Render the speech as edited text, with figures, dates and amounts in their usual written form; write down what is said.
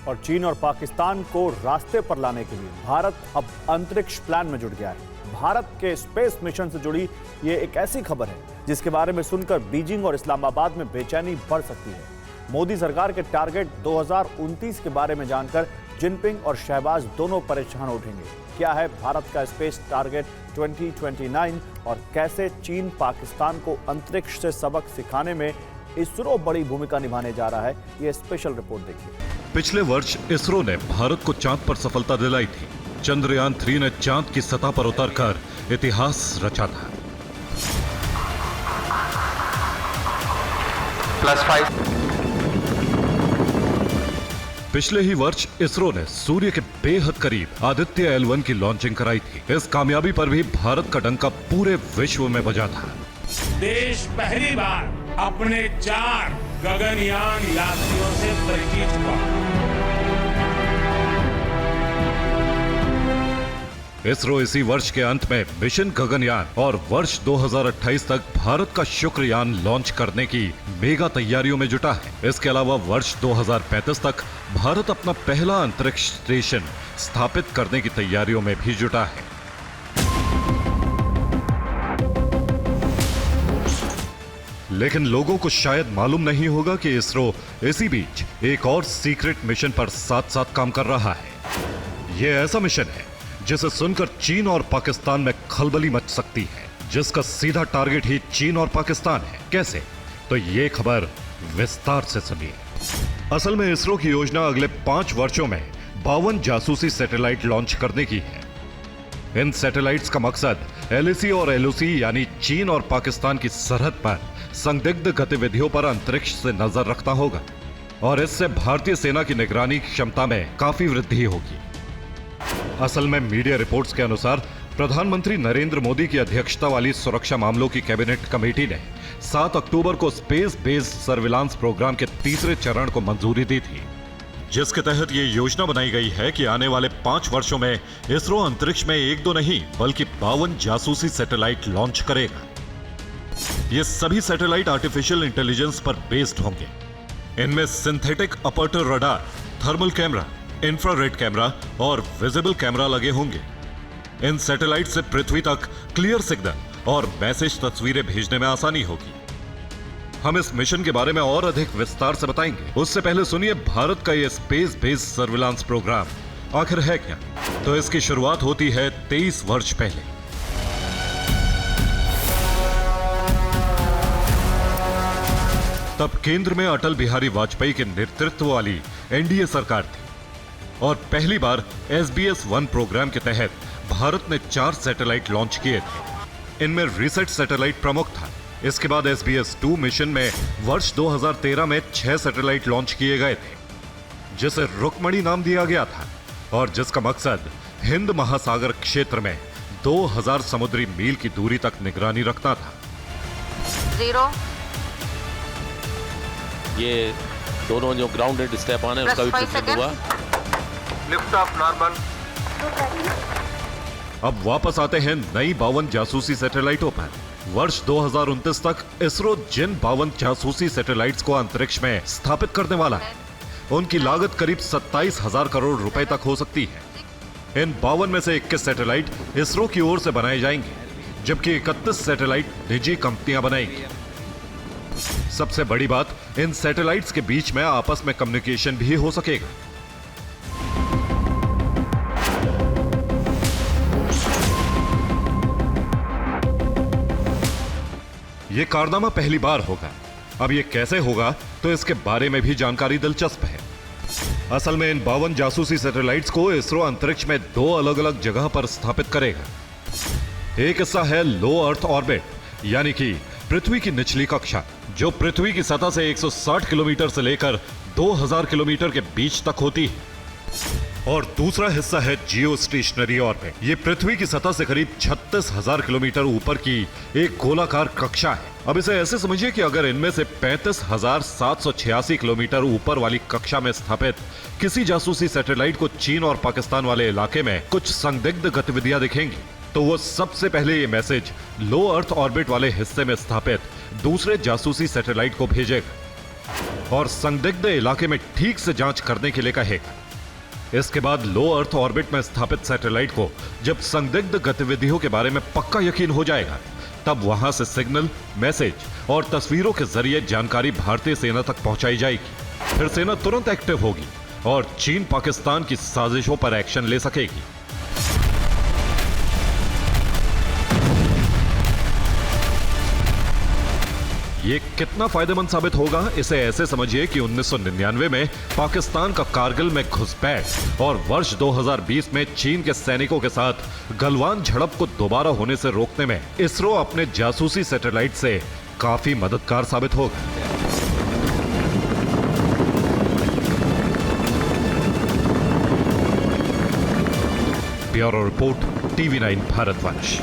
और चीन और पाकिस्तान को रास्ते पर लाने के लिए भारत अब अंतरिक्ष प्लान में जुट गया है। भारत के स्पेस मिशन से जुड़ी ये एक ऐसी खबर है जिसके बारे में सुनकर बीजिंग और इस्लामाबाद में बेचैनी बढ़ सकती है। मोदी सरकार के टारगेट 2029 के बारे में जानकर जिनपिंग और शहबाज दोनों परेशान उठेंगे। क्या है भारत का स्पेस टारगेट 2029 और कैसे चीन पाकिस्तान को अंतरिक्ष से सबक सिखाने में इसरो बड़ी भूमिका निभाने जा रहा है, ये स्पेशल रिपोर्ट देखिए। पिछले वर्ष इसरो ने भारत को चांद पर सफलता दिलाई थी। चंद्रयान 3 ने चांद की सतह पर उतरकर इतिहास रचा था। +5। पिछले ही वर्ष इसरो ने सूर्य के बेहद करीब आदित्य L1 की लॉन्चिंग कराई थी। इस कामयाबी पर भी भारत का डंका पूरे विश्व में बजा था। देश पहली बार अपने 4 गगनयान यात्रियों से परिचित हुआ। इसरो इसी वर्ष के अंत में मिशन गगनयान और वर्ष 2028 तक भारत का शुक्रयान लॉन्च करने की मेगा तैयारियों में जुटा है। इसके अलावा वर्ष 2035 तक भारत अपना पहला अंतरिक्ष स्टेशन स्थापित करने की तैयारियों में भी जुटा है। लेकिन लोगों को शायद मालूम नहीं होगा कि इसरो इसी बीच एक और सीक्रेट मिशन पर साथ साथ काम कर रहा है। यह ऐसा मिशन है जिसे सुनकर चीन और पाकिस्तान में खलबली मच सकती है, जिसका सीधा टारगेट ही चीन और पाकिस्तान है। कैसे? तो ये खबर विस्तार से सुनिए। असल में इसरो की योजना अगले 5 वर्षों में 52 जासूसी सैटेलाइट लॉन्च करने की है। इन सैटेलाइट्स का मकसद LAC और LOC यानी चीन और पाकिस्तान की सरहद पर संदिग्ध गतिविधियों पर अंतरिक्ष से नजर रखना होगा और इससे भारतीय सेना की निगरानी क्षमता में काफी वृद्धि होगी। असल में मीडिया रिपोर्ट्स के अनुसार प्रधानमंत्री नरेंद्र मोदी की अध्यक्षता वाली सुरक्षा मामलों की कैबिनेट कमेटी ने 7 अक्टूबर को स्पेस बेस्ड सर्विलांस प्रोग्राम के तीसरे चरण को मंजूरी दी थी, जिसके तहत ये योजना बनाई गई है कि आने वाले 5 वर्षों में इसरो अंतरिक्ष में 1-2 नहीं बल्कि 52 जासूसी सैटेलाइट लॉन्च करेगा। ये सभी सैटेलाइट आर्टिफिशियल इंटेलिजेंस पर बेस्ड होंगे। इनमें synthetic aperture radar, thermal camera, infrared camera और विजिबल कैमरा लगे होंगे। इन सैटेलाइट से पृथ्वी तक क्लियर सिग्नल और मैसेज तस्वीरें भेजने में आसानी होगी। हम इस मिशन के बारे में और अधिक विस्तार से बताएंगे। उससे पहले सुनिए भारत का यह स्पेस बेस्ड सर्विलांस प्रोग्राम आखिर है क्या। तो इसकी शुरुआत होती है 23 वर्ष पहले। तब केंद्र में अटल बिहारी वाजपेयी के नेतृत्व वाली NDA सरकार थी और पहली बार SBS-1 प्रोग्राम के तहत भारत ने 4 सैटेलाइट लॉन्च किए थे। इनमें रिसेट सैटेलाइट प्रमुख था। इसके बाद SBS-2 मिशन में वर्ष 2013 में 6 सैटेलाइट लॉन्च किए गए थे, जिसे रुक्मणी नाम दिया गया था और जिसका मकसद हिंद महासागर क्षेत्र में 2000 समुद्री मील की दूरी तक निगरानी रखना था। 0 ये दोनों जो ग्राउंडेड स्टेप आने उसका भी प्रेजेंट हुआ। Lift off normal. अब वापस आते हैं नई 52 जासूसी सैटेलाइटों पर। वर्ष 2029 तक इसरो जिन 52 जासूसी सैटेलाइट्स को अंतरिक्ष में स्थापित करने वाला है, उनकी लागत करीब 27,000 करोड़ रुपए तक हो सकती है। इन 52 में से 21 सैटेलाइट इसरो की ओर से बनाए जाएंगे, जबकि 31 सैटेलाइट निजी कंपनियां बनाएंगी। सबसे बड़ी बात, इन सैटेलाइट्स के बीच में आपस में कम्युनिकेशन भी हो सकेगा। यह कारनामा पहली बार होगा। अब यह कैसे होगा, तो इसके बारे में भी जानकारी दिलचस्प है। असल में इन 52 जासूसी सैटेलाइट्स को इसरो अंतरिक्ष में 2 अलग अलग जगह पर स्थापित करेगा। एक हिस्सा है लो अर्थ ऑर्बिट, यानी कि पृथ्वी की निचली कक्षा, जो पृथ्वी की सतह से 160 किलोमीटर से लेकर 2000 किलोमीटर के बीच तक होती है। और दूसरा हिस्सा है जियो स्टेशनरी ऑर्बिट। ये पृथ्वी की सतह से करीब 36,000 किलोमीटर ऊपर की एक गोलाकार कक्षा है। अब इसे ऐसे समझिए कि अगर इनमें से 35,786 किलोमीटर ऊपर वाली कक्षा में स्थापित किसी जासूसी सैटेलाइट को चीन और पाकिस्तान वाले इलाके में कुछ संदिग्ध गतिविधियां दिखेंगी, तो वो सबसे पहले ये मैसेज लो अर्थ ऑर्बिट वाले हिस्से में स्थापित दूसरे जासूसी सैटेलाइट को भेजेगा। और संदिग्ध इलाके में ठीक से जांच करने के लिए कहेगा। इसके बाद लो अर्थ ऑर्बिट में स्थापित सैटेलाइट को जब संदिग्ध गतिविधियों के बारे में पक्का यकीन हो जाएगा, तब वहां से सिग्नल, मैसेज और तस्वीरों के जरिए जानकारी भारतीय सेना तक पहुंचाई जाएगी। फिर सेना तुरंत एक्टिव होगी और चीन पाकिस्तान की साजिशों पर एक्शन ले सकेगी। ये कितना फायदेमंद साबित होगा, इसे ऐसे समझिए कि 1999 में पाकिस्तान का कारगिल में घुसपैठ और वर्ष 2020 में चीन के सैनिकों के साथ गलवान झड़प को दोबारा होने से रोकने में इसरो अपने जासूसी सैटेलाइट से काफी मददगार साबित होगा। Bureau report, TV9 भारतवंश।